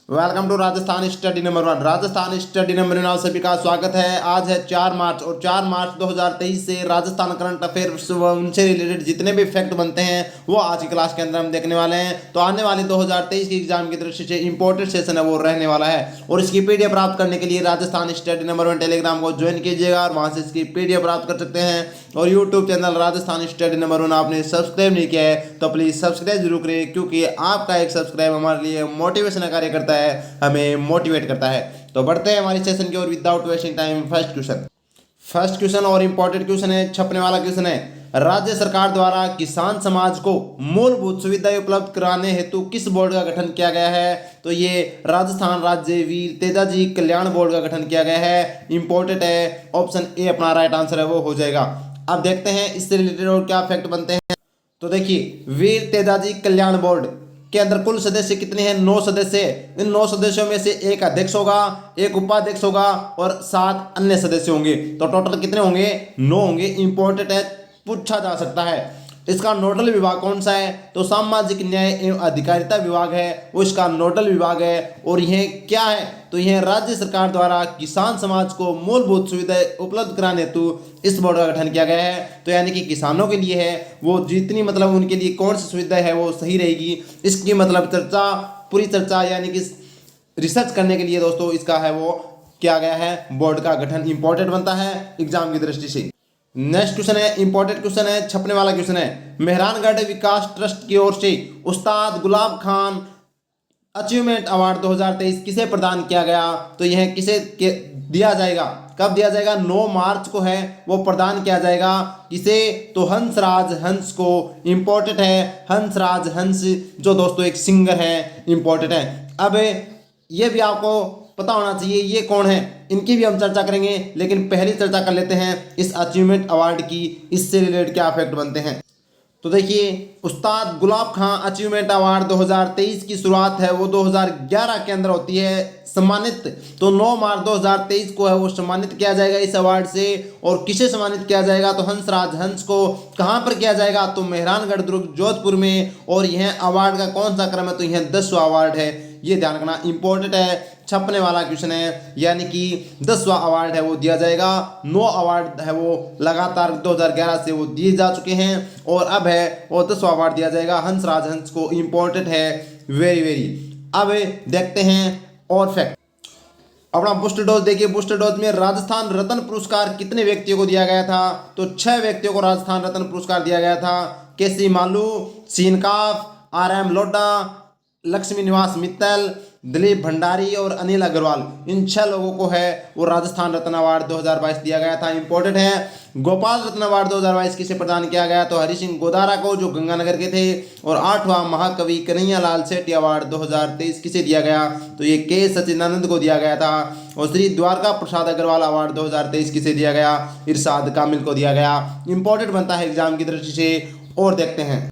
Welcome to Rajasthan study number 1। Rajasthan study number 1 आप सभी का स्वागत है। आज है 4 मार्च और 4 मार्च 2023 से राजस्थान करंट अफेयर्स उनसे रिलेटेड जितने भी फैक्ट बनते हैं वो आज की क्लास के अंदर हम देखने वाले हैं। तो आने वाली 2023 की एग्जाम की दृष्टि से इंपॉर्टेंट सेशन है वो रहने वाला है और इसकी पीडीएफ प्राप्त करने के लिए राजस्थान स्टडी नंबर 1 टेलीग्राम को ज्वाइन कीजिएगा और वहां से इसकी पीडीएफ प्राप्त कर सकते हैं। और YouTube channel Rajasthan study number 1 आपने सब्सक्राइब नहीं किया है तो प्लीज सब्सक्राइब जरूर करें, क्योंकि आपका एक सब्सक्राइब हमारे लिए मोटिवेशन कार्य करता है, हमें मोटिवेट करता है। तो बढ़ते हैं हमारी सेशन की ओर without wasting time. First question और इंपॉर्टेंट क्वेश्चन है, छपने वाला क्वेश्चन है। राज्य सरकार द्वारा किसान समाज को मूलभूत सुविधाएं उपलब्ध कराने हेतु किस बोर्ड का गठन किया गया है? तो ये राजस्थान राज्य वीर तेजाजी कल्याण बोर्ड का गठन किया गया है। इंपॉर्टेंट है, ऑप्शन ए अपना राइट आंसर है वो हो जाएगा। अब देखते हैं इससे रिलेटेड और क्या फैक्ट बनते हैं। तो देखिए, वीर तेजाजी कल्याण बोर्ड के अंदर कुल सदस्य कितने हैं? 9 सदस्य। इन 9 सदस्यों में से एक अध्यक्ष होगा, एक उपाध्यक्ष होगा और 7 अन्य सदस्य होंगे। तो टोटल कितने होंगे? 9 होंगे। इंपॉर्टेंट है, पूछा जा सकता है। इसका नोडल विभाग कौन सा है? तो सामाजिक न्याय एवं अधिकारिता विभाग है वो इसका नोडल विभाग है। और यह क्या है? तो यह राज्य सरकार द्वारा किसान समाज को मूलभूत सुविधाएं उपलब्ध कराने हेतु इस बोर्ड का गठन किया गया है। तो यानी कि किसानों के लिए है वो जितनी मतलब उनके लिए कौन सी सुविधाएं है वो सही रहेगी, इसकी मतलब चर्चा, पूरी चर्चा यानी कि रिसर्च करने के लिए दोस्तों इसका है वो किया गया है। बोर्ड का गठन इंपॉर्टेंट बनता है एग्जाम की दृष्टि से। नेक्स्ट क्वेश्चन है, इंपॉर्टेंट क्वेश्चन है, छपने वाला क्वेश्चन है। मेहरानगढ़ विकास ट्रस्ट की ओर से उस्ताद गुलाब खान अचीवमेंट अवार्ड 2023 किसे प्रदान किया गया? तो यह किसे दिया जाएगा? कब दिया जाएगा? 9 मार्च को है वो प्रदान किया जाएगा। किसे? तो हंसराज हंस को। इंपॉर्टेंट है, हंसराज हंस जो दोस्तों एक सिंगर है, इंपॉर्टेंट है। अब ये भी आपको पता होना चाहिए ये कौन है, इनकी भी हम चर्चा करेंगे, लेकिन पहली चर्चा कर लेते हैं इस अचीवमेंट अवार्ड की, इससे रिलेटेड क्या फैक्ट बनते हैं। तो देखिए, उस्ताद गुलाब खां अचीवमेंट अवार्ड 2023 की शुरुआत है वो 2011 के अंदर होती है सम्मानित। तो 9 मार्च 2023 को है वो सम्मानित किया जाएगा इस अवार्ड से। और किसे सम्मानित किया जाएगा? तो हंसराज हंस को। कहाँ पर किया जाएगा? तो मेहरानगढ़ दुर्ग जोधपुर में। और यह अवार्ड का कौन सा क्रम है? तो यह 10वां अवार्ड है, ये ध्यान रखना। इंपॉर्टेंट है, छपने वाला क्वेश्चन है, यानी कि 10वां अवार्ड है वो दिया जाएगा। 9 अवार्ड है वो लगातार 2011 से वो दिए जा चुके हैं और अब है वो 10वां अवार्ड दिया जाएगा हंसराज हंस को। इंपॉर्टेंट है, वेरी वेरी। अब देखते हैं और फैक्ट। अपना बूस्टर डोज देखिए, बूस्टर डोज में राजस्थान रत्न पुरस्कार कितने व्यक्तियों को दिया गया था? तो 6 व्यक्तियों को राजस्थान रत्न पुरस्कार दिया गया था। केसी मालू, सीनकाफ, RM लोडा, लक्ष्मी निवास मित्तल, दिलीप भंडारी और अनिल अग्रवाल, इन 6 लोगों को है वो राजस्थान रत्न अवार्ड 2022 दिया गया था। इंपॉर्टेंट है, गोपाल रत्न अवार्ड 2022 किसे प्रदान किया गया? तो हरि सिंह गोदारा को जो गंगानगर के थे। और 8वां महाकवि कन्हैया लाल सेठी अवार्ड 2023 किसे दिया गया? तो ये के सचिदानंद को दिया गया था। और श्री द्वारका प्रसाद अग्रवाल अवार्ड 2023 किसे दिया गया? इरशाद कामिल को दिया गया। इंपॉर्टेंट बनता है एग्जाम की दृष्टि से। और देखते हैं,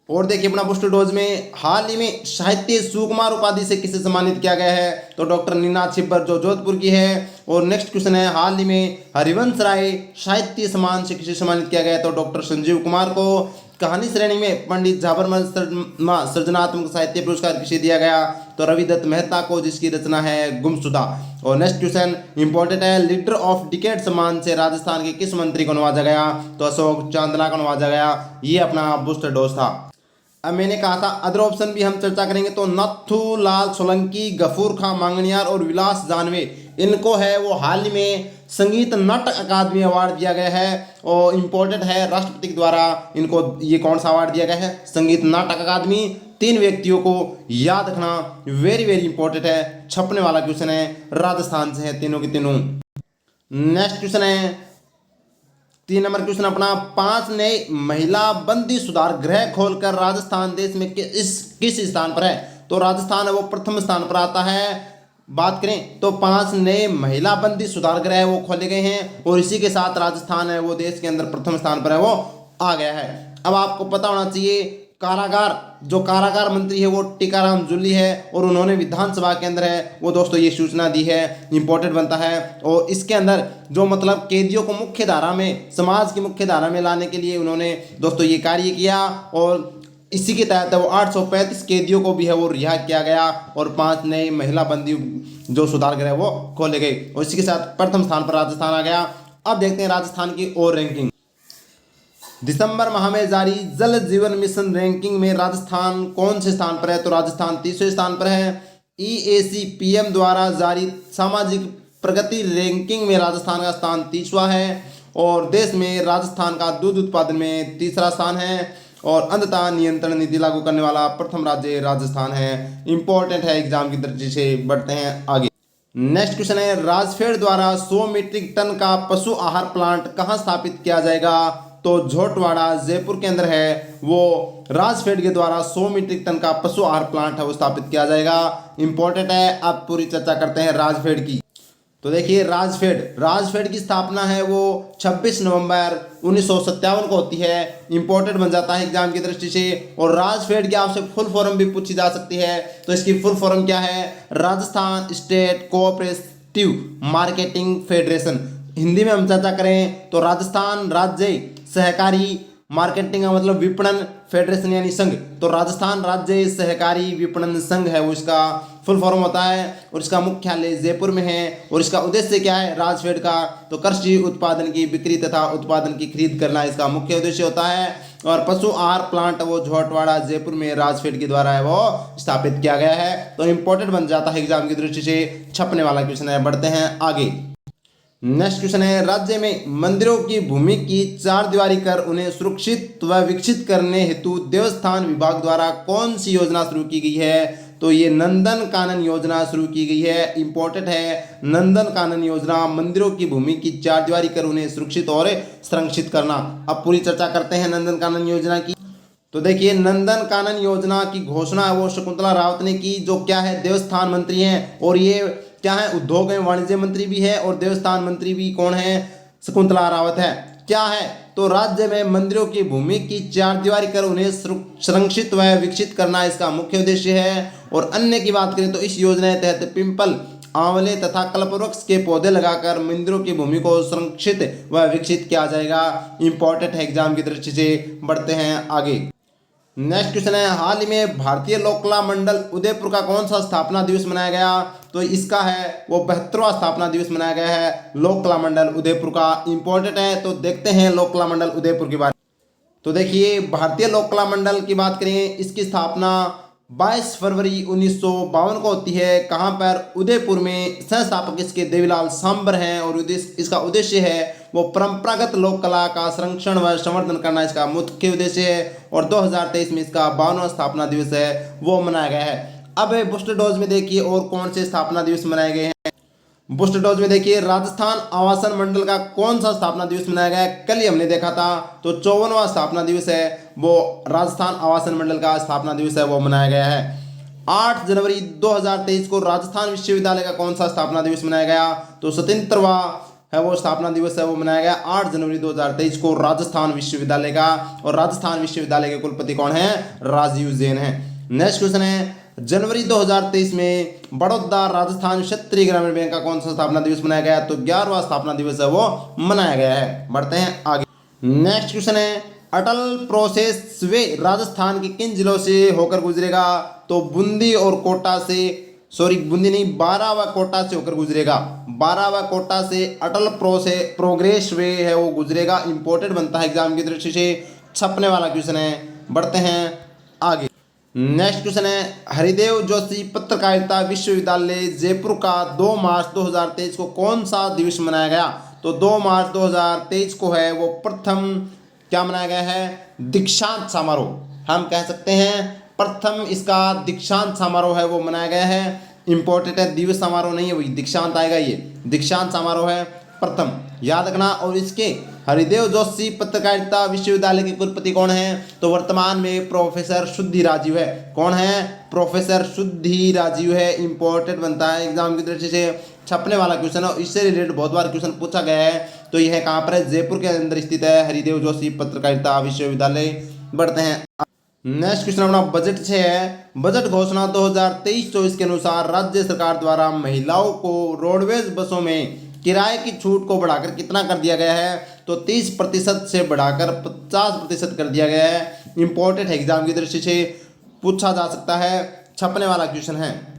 और देखिए अपना बूस्टर डोज में हाल ही में साहित्य सुकुमार उपाधि से किसे सम्मानित किया गया है? तो डॉक्टर नीना छिब्बर जो जोधपुर की है। और नेक्स्ट क्वेश्चन है, हाल ही में हरिवंश राय साहित्य सम्मान से किसे सम्मानित किया गया? तो डॉक्टर संजीव कुमार को। कहानी श्रेणी में पंडित झाबरमल शर्मा सृजनात्मक साहित्य पुरस्कार किसे दिया गया? तो रविदत्त मेहता को, जिसकी रचना है गुमशुदा। और नेक्स्ट क्वेश्चन इंपॉर्टेंट है, लीडर ऑफ डिकेड सम्मान से राजस्थान के किस मंत्री को नवाजा गया? तो अशोक चांदना को नवाजा गया। ये अपना बूस्टर डोज था। अब मैंने कहा था अदर ऑप्शन भी हम चर्चा करेंगे। तो नथू लाल सोलंकी, गफूर खां मांगनियार और विलास जानवे, इनको है वो हाल ही में संगीत नाटक अकादमी अवार्ड दिया गया है। और इम्पोर्टेंट है, राष्ट्रपति के द्वारा इनको ये कौन सा अवार्ड दिया गया है? संगीत नाटक अकादमी। 3 व्यक्तियों को याद रखना, वेरी वेरी इंपॉर्टेंट है। छपने वाला क्वेश्चन है, राजस्थान से है तीनों के तीनों। नेक्स्ट क्वेश्चन है 3 नंबर क्वेश्चन अपना, 5 नए महिला बंदी सुधार गृह खोलकर राजस्थान देश में किस स्थान पर है? तो राजस्थान है वो प्रथम स्थान पर आता है। बात करें तो 5 नए महिला बंदी सुधार गृह वो खोले गए हैं और इसी के साथ राजस्थान है वो देश के अंदर प्रथम स्थान पर है वो आ गया है। अब आपको पता होना चाहिए, कारागार जो कारागार मंत्री है वो टीकाराम जूली है और उन्होंने विधानसभा के अंदर है वो दोस्तों ये सूचना दी है। इंपॉर्टेंट बनता है। और इसके अंदर जो मतलब कैदियों को मुख्य धारा में, समाज की मुख्य धारा में लाने के लिए उन्होंने दोस्तों ये कार्य किया। और इसी के तहत वो 835 कैदियों को भी है वो रिहा किया गया और 5 नए महिला बंदी जो सुधार गृह वो खोले गए और इसी के साथ प्रथम स्थान पर राजस्थान आ गया। अब देखते हैं राजस्थान की और रैंकिंग। दिसंबर माह में जारी जल जीवन मिशन रैंकिंग में राजस्थान कौन से स्थान पर है? तो राजस्थान 30वें स्थान पर है। EAC-PM द्वारा जारी सामाजिक प्रगति रैंकिंग में राजस्थान का स्थान 30वां है और देश में राजस्थान का दूध उत्पादन में तीसरा स्थान है और अंधता नियंत्रण नीति लागू करने वाला प्रथम राज्य राजस्थान है। इंपॉर्टेंट है एग्जाम की दृष्टि से। बढ़ते हैं आगे। नेक्स्ट क्वेश्चन है, राजफेड द्वारा 100 मीट्रिक टन का पशु आहार प्लांट कहाँ स्थापित किया जाएगा? तो झोटवाड़ा जयपुर के अंदर है वो राजफेड के द्वारा 100 मीट्रिक टन का पशु आहार प्लांट है वो स्थापित किया जाएगा। इंपॉर्टेंट है। अब पूरी चर्चा करते हैं राजफेड की। तो देखिए राजफेड की स्थापना है वो 26 नवंबर 1957 को होती है। इंपॉर्टेंट बन जाता है एग्जाम की दृष्टि से। और राजफेड की आपसे फुल फॉर्म भी पूछी जा सकती है। तो इसकी फुल फॉर्म क्या है? Rajasthan state cooperative marketing federation. Hindi में हम चर्चा करें तो राजस्थान राज्य सहकारी मार्केटिंग का मतलब विपणन फेडरेशन यानी संघ। तो राजस्थान राज्य सहकारी विपणन संघ है वो इसका फुल फॉर्म होता है और इसका मुख्यालय जयपुर में है। और इसका उद्देश्य क्या है राजफेड का? तो कृषि उत्पादन की बिक्री तथा उत्पादन की खरीद करना इसका मुख्य उद्देश्य होता है। और पशु आहार प्लांट वो झोटवाड़ा जयपुर में राजफेड के द्वारा है वो स्थापित किया गया है। तो इंपॉर्टेंट बन जाता है एग्जाम की दृष्टि से। छपने वाला क्वेश्चन है। बढ़ते हैं आगे। नेक्स्ट क्वेश्चन है, राज्य में मंदिरों की भूमि की चारदीवारी कर उन्हें सुरक्षित व विकसित करने हेतु देवस्थान विभाग द्वारा कौन सी योजना शुरू की गई है? तो ये नंदन कानन योजना शुरू की गई है। इंपॉर्टेंट है। नंदन कानन योजना मंदिरों की भूमि की चारदीवारी कर उन्हें सुरक्षित और संरक्षित करना। अब पूरी चर्चा करते हैं नंदन कानन योजना की। तो देखिए नंदन कानन योजना की घोषणा वो शकुंतला रावत ने की, जो क्या है देवस्थान मंत्री हैं। और ये क्या है उद्योग एवं वाणिज्य मंत्री भी है और देवस्थान मंत्री भी कौन है? शकुंतला रावत है। क्या है? तो राज्य में मंदिरों की भूमि की चारदीवारी कर उन्हें संरक्षित व विकसित करना इसका मुख्य उद्देश्य है। और अन्य की बात करें तो इस योजना के तहत पिंपल, आंवले तथा कल्पवृक्ष के पौधे लगाकर मंदिरों की भूमि को संरक्षित व विकसित किया जाएगा। इंपॉर्टेंट है एग्जाम की दृष्टि से। बढ़ते हैं आगे। नेक्स्ट क्वेश्चन है, हाल ही में भारतीय लोक कला मंडल उदयपुर का कौन सा स्थापना दिवस मनाया गया? तो इसका है वो 72वां स्थापना दिवस मनाया गया है लोक कला मंडल उदयपुर का। इंपॉर्टेंट है। तो देखते हैं लोक कला मंडल उदयपुर के बारे में। तो देखिए भारतीय लोक कला मंडल की बात करें, इसकी स्थापना 22 फरवरी 1952 को होती है। कहाँ पर? उदयपुर में। संस्थापक इसके देवीलाल सांबर हैं और इसका उद्देश्य है वो परंपरागत लोक कला का संरक्षण व संवर्धन करना इसका मुख्य उद्देश्य है। और 2023 में इसका 52वां स्थापना दिवस है वो मनाया गया है। अब बूस्टर डोज में देखिए और कौन से स्थापना दिवस मनाए गए हैं। बूस्टर डोज में देखिए राजस्थान आवासन मंडल का कौन सा स्थापना दिवस मनाया गया है? कल ही हमने देखा था। तो 54वां स्थापना दिवस है वो राजस्थान आवासन मंडल का स्थापना दिवस है वो मनाया गया है। 8 जनवरी 2023 को राजस्थान विश्वविद्यालय का कौन सा स्थापना दिवस मनाया गया? तो 77वां है वो स्थापना दिवस है वो मनाया गया 8 जनवरी 2023 को राजस्थान विश्वविद्यालय का। और राजस्थान विश्वविद्यालय के कुलपति कौन है? राजीव जैन है। नेक्स्ट क्वेश्चन है, जनवरी 2023 में बड़ौदा राजस्थान क्षेत्रीय ग्रामीण बैंक का कौन सा स्थापना दिवस मनाया गया? तो 11वां स्थापना दिवस है वो मनाया गया है। बढ़ते हैं आगे। नेक्स्ट क्वेश्चन है, अटल प्रोसेस वे राजस्थान के किन जिलों से होकर गुजरेगा? तो बूंदी और कोटा से, सॉरी बूंदी नहीं, बारां व कोटा से होकर गुजरेगा। बारां व कोटा से अटल प्रोग्रेस वे है वो गुजरेगा। इंपॉर्टेंट बनता है एग्जाम की दृष्टि से। छपने वाला क्वेश्चन है। बढ़ते हैं आगे। नेक्स्ट क्वेश्चन है, हरिदेव जोशी पत्रकारिता विश्वविद्यालय जयपुर का 2 मार्च 2023 को कौन सा दिवस मनाया गया? तो 2 मार्च 2023 को है वो प्रथम क्या मनाया गया है? दीक्षांत समारोह। हम कह सकते हैं प्रथम इसका दीक्षांत समारोह है वो मनाया गया है। इंपॉर्टेंट है। दिवस समारोह नहीं है, वही दीक्षांत आएगा। ये दीक्षांत समारोह है प्रथम, याद रखना। और इसके हरिदेव जोशी पत्रकारिता विश्वविद्यालय के कुलपति कौन है? तो वर्तमान में प्रोफेसर शुद्धि राजीव है। कौन है? प्रोफेसर शुद्धि राजीव है। इंपॉर्टेंट बनता है एग्जाम की दृष्टि से। छपने वाला क्वेश्चन है। इससे रिलेटेड बहुत बार क्वेश्चन पूछा गया है। तो यह कहाँ पर है? जयपुर के अंदर स्थित है हरिदेव जोशी पत्रकारिता विश्वविद्यालय। बढ़ते हैं। नेक्स्ट क्वेश्चन अपना बजट से है। बजट घोषणा 2023-24 के अनुसार राज्य सरकार द्वारा महिलाओं को रोडवेज बसों में किराए की छूट को बढ़ाकर कितना कर दिया गया है? तो 30% से बढ़ाकर 50% कर दिया गया है। इंपॉर्टेंट एग्जाम की दृष्टि से पूछा जा सकता है, छपने वाला क्वेश्चन है।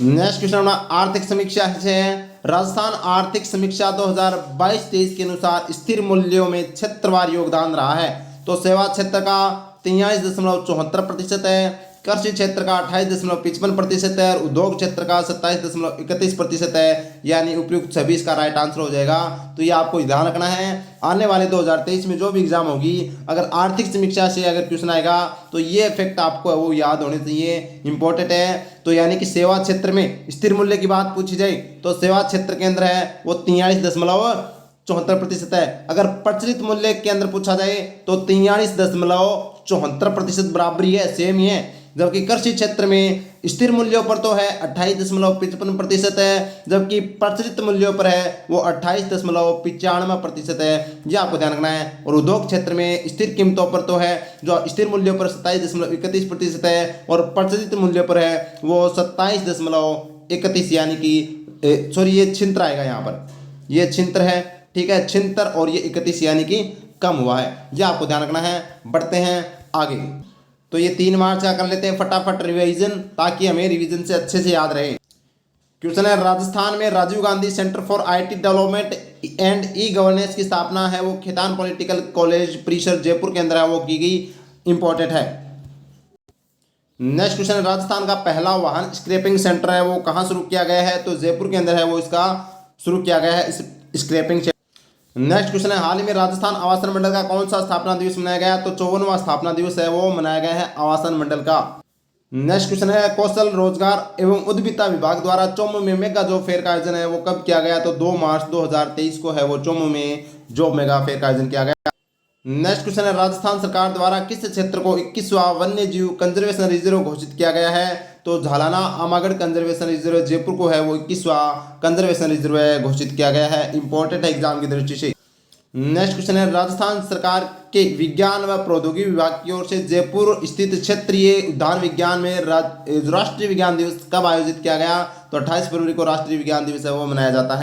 नेक्स्ट क्वेश्चन अपना आर्थिक समीक्षा से है। राजस्थान आर्थिक समीक्षा 2022-23 के अनुसार स्थिर मूल्यों में क्षेत्रवार योगदान रहा है। तो सेवा क्षेत्र का 43.74% है, कृषि क्षेत्र का 28.55% है और उद्योग क्षेत्र का 27.31% है, यानी उपयुक्त 26 का राइट आंसर हो जाएगा। तो ये आपको ध्यान रखना है, आने वाले 2023 में जो भी एग्जाम होगी, अगर आर्थिक समीक्षा से अगर क्वेश्चन आएगा तो ये फैक्ट आपको वो याद होने चाहिए, इंपॉर्टेंट है। तो यानी कि सेवा क्षेत्र में स्थिर मूल्य की बात पूछी जाए तो सेवा क्षेत्र के अंदर है वो 43.74% है। अगर प्रचलित मूल्य के अंदर पूछा जाए तो 43.74% बराबरी है, सेम ही है। जबकि कृषि क्षेत्र में स्थिर मूल्यों पर तो है 28.55% है, जबकि प्रचलित मूल्यों पर है वो 28.95% है, ये आपको ध्यान रखना है। और उद्योग क्षेत्र में स्थिर कीमतों पर तो है जो स्थिर मूल्यों पर 27.31% है और प्रचलित मूल्यों पर है वो 27.31, यानी कि सॉरी ये छिंत्र आएगा यहाँ पर, ये छिंत्र है, ठीक है, छिंत्र और ये 31 यानी कि कम हुआ है, ये आपको ध्यान रखना है। बढ़ते हैं आगे, तो ये 3 मार्च का कर लेते हैं फटाफट रिवीजन, ताकि हमें रिवीजन से अच्छे से याद रहे। क्वेश्चन है, राजस्थान में Rajiv Gandhi centre for IT development and e governance की स्थापना है वो खेतान पॉलिटिकल कॉलेज परिसर जयपुर के अंदर है वो की गई, इंपॉर्टेंट है। नेक्स्ट क्वेश्चन है, राजस्थान का पहला वाहन स्क्रैपिंग सेंटर है वो कहाँ शुरू किया गया है, तो जयपुर के अंदर है वो इसका शुरू किया गया है स्क्रैपिंग। नेक्स्ट क्वेश्चन है, हाल ही में राजस्थान आवासन मंडल का कौन सा स्थापना दिवस मनाया गया, तो 54वां स्थापना दिवस है वो मनाया गया है आवासन मंडल का। नेक्स्ट क्वेश्चन है, कौशल रोजगार एवं उद्यमिता विभाग द्वारा चौमू में मेगा जॉब फेयर का आयोजन है वो कब किया गया, तो 2 मार्च 2023 को है वो चौमू में जॉब मेगा फेयर का आयोजन किया गया। नेक्स्ट क्वेश्चन है, राजस्थान सरकार द्वारा किस क्षेत्र को 21वां वन्य जीव कंजर्वेशन रिजर्व घोषित किया गया है, तो झालाना आमागढ़ कंजर्वेशन रिजर्व जयपुर को है वो 21वां कंजर्वेशन रिजर्व घोषित किया गया है, इंपॉर्टेंट है एग्जाम की दृष्टि से। नेक्स्ट क्वेश्चन है, राजस्थान सरकार के विज्ञान व प्रौद्योगिकी विभाग की ओर से जयपुर स्थित क्षेत्रीय उद्यान विज्ञान में राष्ट्रीय विज्ञान दिवस कब आयोजित किया गया, तो 28 फरवरी को राष्ट्रीय विज्ञान दिवस है वो मनाया जाता है।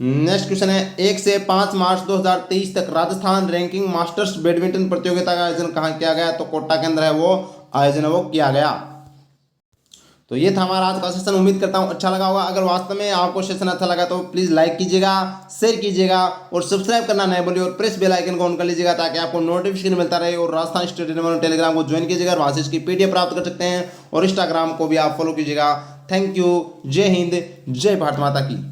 नेक्स्ट क्वेश्चन है, 1 से 5 मार्च 2023 तक राजस्थान रैंकिंग मास्टर्स बैडमिंटन प्रतियोगिता का आयोजन कहाँ किया गया, तो कोटा के अंदर है वो आयोजन वो किया गया। तो ये था हमारा आज का सेशन, उम्मीद करता हूँ अच्छा लगा होगा। अगर वास्तव में आपको सेशन अच्छा लगा तो प्लीज़ लाइक कीजिएगा, शेयर कीजिएगा और सब्सक्राइब करना नहीं भूलिए और प्रेस बेल आइकन को ऑन कर लीजिएगा ताकि आपको नोटिफिकेशन मिलता रहे। और राजस्थान स्टडी नंबर टेलीग्राम को ज्वाइन कीजिएगा, वहाँ से इसकी PDF प्राप्त कर सकते हैं और इंस्टाग्राम को भी आप फॉलो कीजिएगा। थैंक यू, जय हिंद, जय भारत माता की।